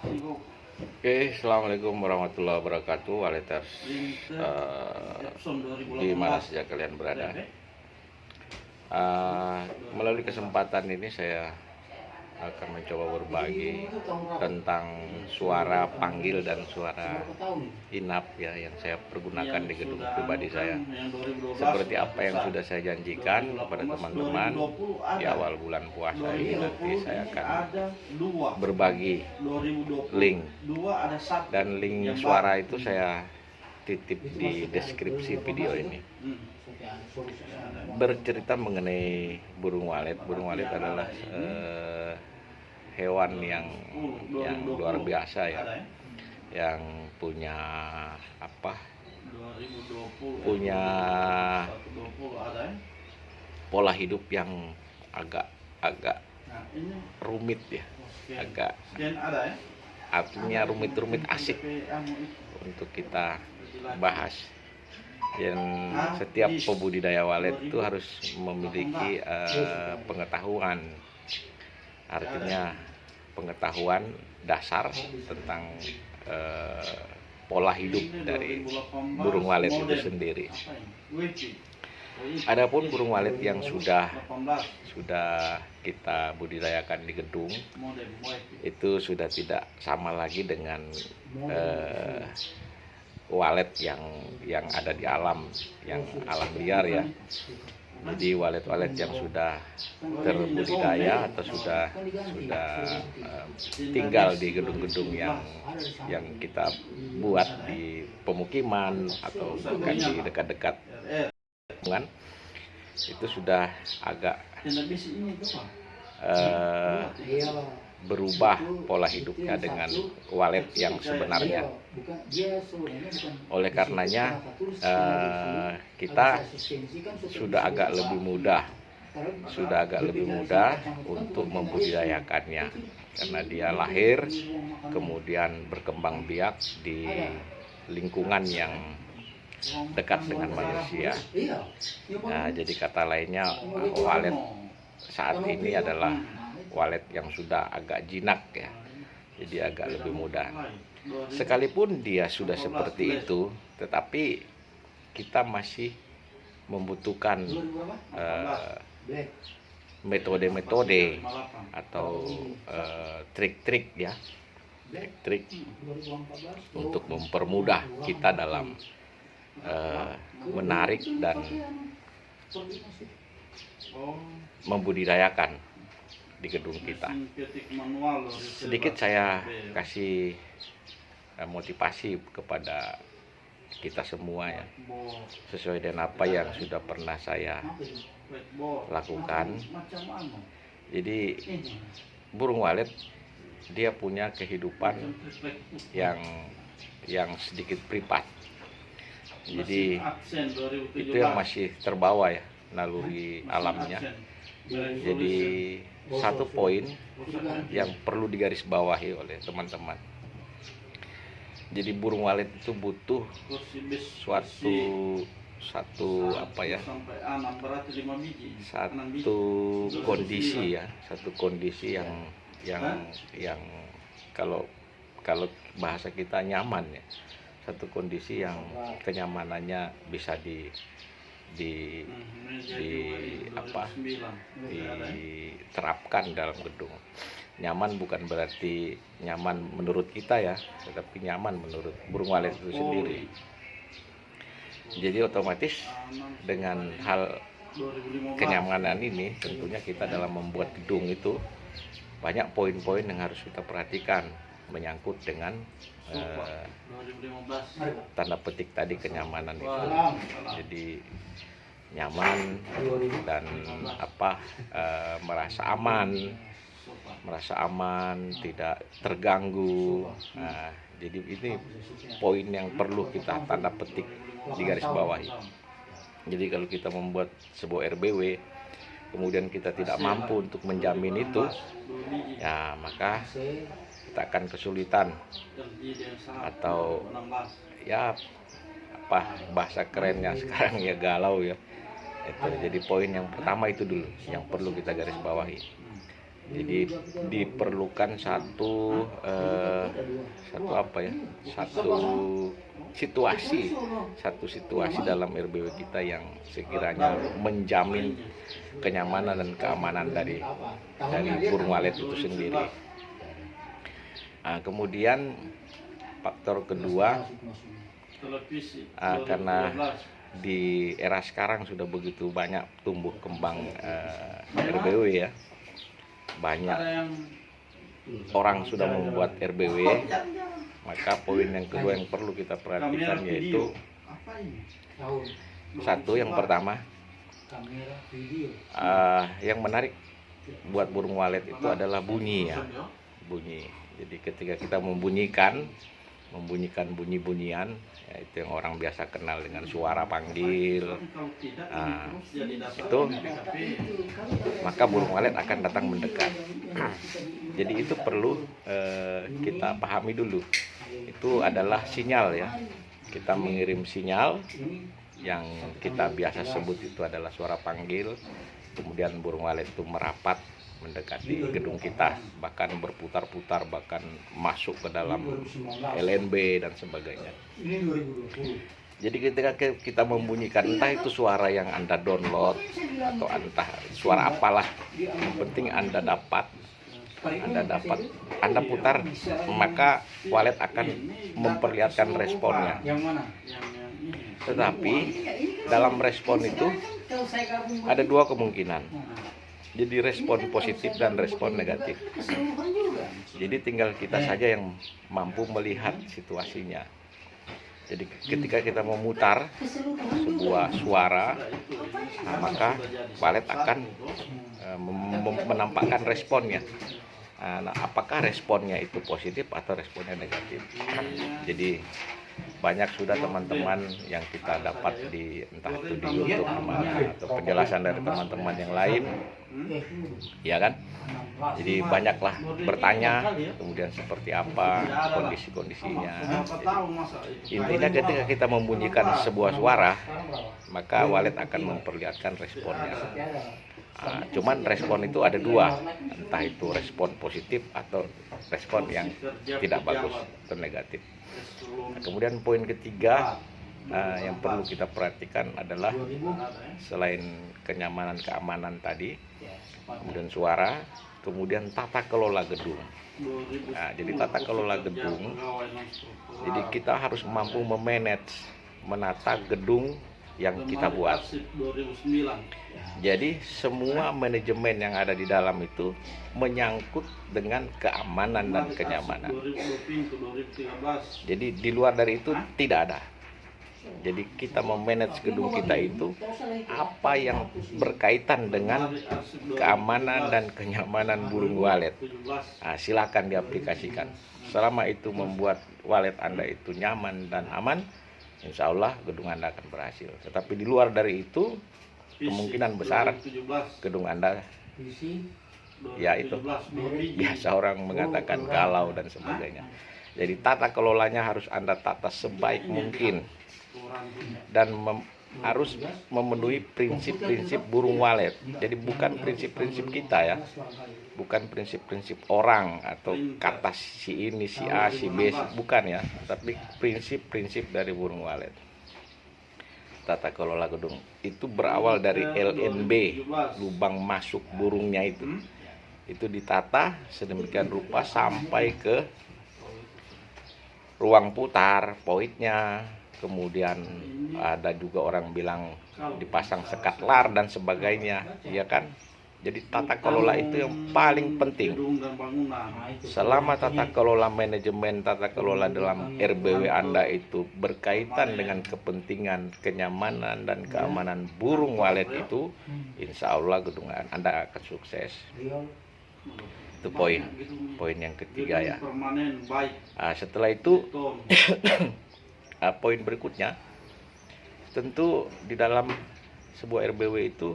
Oke, assalamualaikum warahmatullahi wabarakatuh, Waleters, di mana saja kalian berada. Melalui kesempatan ini saya akan mencoba berbagi tentang suara panggil dan suara inap ya yang saya pergunakan di gedung pribadi saya. Seperti apa yang sudah saya janjikan kepada teman-teman di awal bulan puasa ini, nanti saya akan berbagi link, dan link suara itu saya titip di deskripsi video ini. Bercerita mengenai burung walet. Burung walet adalah hewan yang luar biasa ya, yang punya pola hidup yang agak rumit ya, artinya rumit asik untuk kita bahas. Dan setiap pembudidaya walet itu harus memiliki pengetahuan, artinya pengetahuan dasar tentang pola hidup dari burung walet itu sendiri. Adapun burung walet yang sudah kita budidayakan di gedung itu sudah tidak sama lagi dengan walet yang ada di alam liar ya. Jadi walet-walet yang sudah terbudidaya atau sudah tinggal di gedung-gedung yang kita buat di pemukiman atau bahkan di dekat-dekat lingkungan, itu sudah agak berubah pola hidupnya dengan walet yang sebenarnya. Oleh karenanya kita sudah agak lebih mudah untuk membudidayakannya, karena dia lahir kemudian berkembang biak di lingkungan yang dekat dengan manusia. Nah, jadi kata lainnya, walet saat ini adalah walet yang sudah agak jinak ya, jadi agak lebih mudah. Sekalipun dia sudah seperti itu, tetapi kita masih membutuhkan metode-metode atau trik-trik ya, trik-trik untuk mempermudah kita dalam menarik dan membudidayakan di gedung kita. Sedikit saya kasih motivasi kepada kita semua ya, sesuai dengan apa yang sudah pernah saya lakukan. Jadi burung walet dia punya kehidupan yang sedikit privat. Jadi itu yang masih terbawa ya, naluri alamnya. Jadi satu poin yang perlu digarisbawahi oleh teman-teman, jadi burung walet itu butuh satu kondisi yang kalau bahasa kita nyaman ya, satu kondisi yang kenyamanannya bisa diterapkan dalam gedung. Nyaman bukan berarti nyaman menurut kita ya, tetapi nyaman menurut burung walet itu sendiri. Jadi otomatis dengan hal kenyamanan ini, tentunya kita dalam membuat gedung itu banyak poin-poin yang harus kita perhatikan, menyangkut dengan tanda petik tadi, kenyamanan itu. Jadi nyaman dan merasa aman, tidak terganggu. Nah, jadi ini poin yang perlu kita tanda petik di garis bawahi. Jadi kalau kita membuat sebuah RBW kemudian kita tidak mampu untuk menjamin itu, ya maka kita akan kesulitan, atau ya bahasa kerennya sekarang ya, galau ya. Itu jadi poin yang pertama itu dulu yang perlu kita garis bawahi. Jadi diperlukan satu apa ya, satu situasi dalam RBW kita yang sekiranya menjamin kenyamanan dan keamanan dari burung walet itu sendiri. Kemudian faktor kedua, karena di era sekarang sudah begitu banyak tumbuh kembang RBW ya, banyak orang sudah membuat RBW, maka poin yang kedua yang perlu kita perhatikan yaitu yang pertama, yang menarik buat burung walet itu adalah bunyi ya, bunyi. Jadi ketika kita membunyikan bunyi-bunyian, ya itu yang orang biasa kenal dengan suara panggil, itu maka burung walet akan datang mendekat. Jadi itu perlu kita pahami dulu, itu adalah sinyal ya, kita mengirim sinyal yang kita biasa sebut itu adalah suara panggil, kemudian burung walet itu merapat mendekati gedung kita, bahkan berputar-putar, bahkan masuk ke dalam LNB dan sebagainya. Jadi ketika kita membunyikan, entah itu suara yang Anda download atau entah suara apalah, yang penting Anda putar, maka walet akan memperlihatkan responnya. Tetapi dalam respon itu ada dua kemungkinan. Jadi respon positif dan respon negatif. Jadi tinggal kita saja yang mampu melihat situasinya. Jadi ketika kita memutar sebuah suara, maka walet akan menampakkan responnya. Nah, apakah responnya itu positif atau responnya negatif? Jadi banyak sudah teman-teman yang kita dapat di entah itu di YouTube atau penjelasan dari teman-teman yang lain, ya kan? Jadi banyaklah bertanya, kemudian seperti apa kondisi-kondisinya. Intinya ketika kita membunyikan sebuah suara, maka walet akan memperlihatkan responnya. Cuman respon itu ada dua, entah itu respon positif atau respon yang tidak bagus atau negatif. Kemudian poin ketiga yang perlu kita perhatikan adalah selain kenyamanan keamanan tadi, kemudian suara, kemudian tata kelola gedung. Jadi tata kelola gedung, jadi kita harus mampu menata gedung yang kita buat. Jadi semua manajemen yang ada di dalam itu menyangkut dengan keamanan dan kenyamanan. Jadi di luar dari itu tidak ada. Jadi kita memanage gedung kita itu apa yang berkaitan dengan keamanan dan kenyamanan burung walet. Silakan diaplikasikan. Selama itu membuat walet Anda itu nyaman dan aman, insya Allah gedung Anda akan berhasil. Tetapi di luar dari itu, kemungkinan besar gedung Anda, ya itu, biasa orang mengatakan galau dan sebagainya. Jadi tata kelolanya harus Anda tata sebaik mungkin. Dan harus memenuhi prinsip-prinsip burung walet. Jadi bukan prinsip-prinsip kita ya, bukan prinsip-prinsip orang atau kata si ini, si A, si B, bukan ya, tapi prinsip-prinsip dari burung walet. Tata kelola gedung itu berawal dari LNB, lubang masuk burungnya itu ditata sedemikian rupa sampai ke ruang putar, poidnya. Kemudian ada juga orang bilang dipasang sekat lar dan sebagainya, ya kan? Jadi tata kelola itu yang paling penting. Selama tata kelola manajemen, tata kelola dalam RBW Anda itu berkaitan dengan kepentingan, kenyamanan dan keamanan burung walet itu, insya Allah gedung Anda akan sukses. Itu poin yang ketiga ya. Setelah itu poin berikutnya, tentu di dalam sebuah RBW itu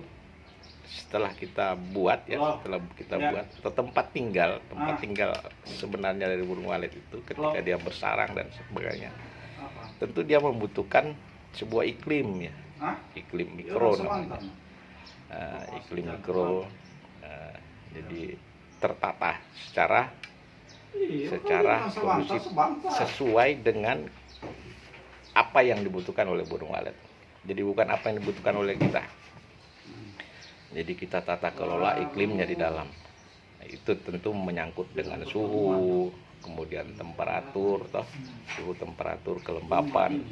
setelah kita buat atau tempat tinggal sebenarnya dari burung walet itu ketika dia bersarang dan sebagainya, tentu dia membutuhkan sebuah iklim ya, iklim mikro namanya, iklim mikro, jadi tertata secara secara kondusif sesuai dengan apa yang dibutuhkan oleh burung walet. Jadi bukan apa yang dibutuhkan oleh kita. Jadi kita tata kelola iklimnya di dalam. Nah, itu tentu menyangkut dengan suhu, kemudian temperatur, suhu, temperatur, kelembapan,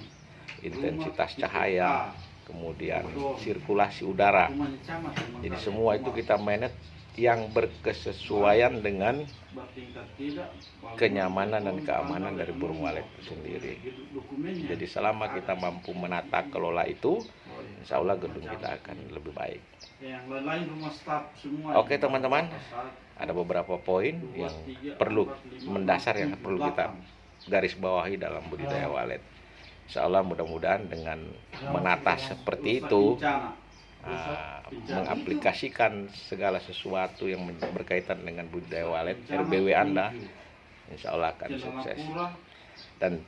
intensitas cahaya, kemudian sirkulasi udara. Jadi semua itu kita manage yang berkesesuaian dengan kenyamanan dan keamanan dari burung walet itu sendiri. Jadi selama kita mampu menata kelola itu, insya Allah gedung kita akan lebih baik. Oke teman-teman, ada beberapa poin yang perlu mendasar yang perlu kita garis bawahi dalam budidaya walet. Insya Allah mudah-mudahan dengan menata seperti itu, mengaplikasikan segala sesuatu yang berkaitan dengan budidaya walet, RBW Anda insya Allah akan sukses. Dan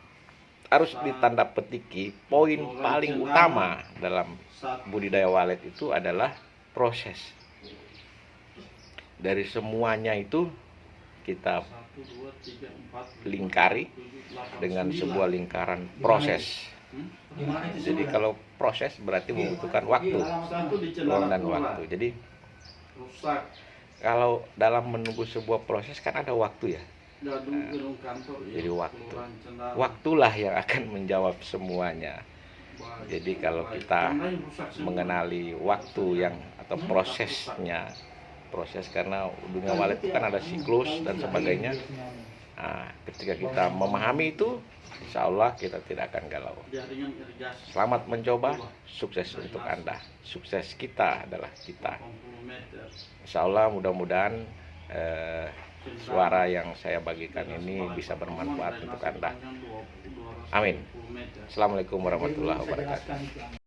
harus ditanda petiki, poin paling utama dalam budidaya walet itu adalah proses. Dari semuanya itu kita lingkari dengan sebuah lingkaran proses. Jadi kalau proses berarti membutuhkan waktu, ruang dan waktu. Jadi kalau dalam menunggu sebuah proses kan ada waktu ya. Nah, jadi waktulah yang akan menjawab semuanya. Jadi kalau kita mengenali waktu yang atau prosesnya, proses karena dunia walet itu kan ada siklus dan sebagainya. Nah, ketika kita memahami itu, insya Allah kita tidak akan galau. Selamat mencoba, sukses untuk Anda. Sukses kita adalah kita. Insya Allah mudah-mudahan suara yang saya bagikan ini bisa bermanfaat untuk Anda. Amin. Assalamualaikum warahmatullahi wabarakatuh.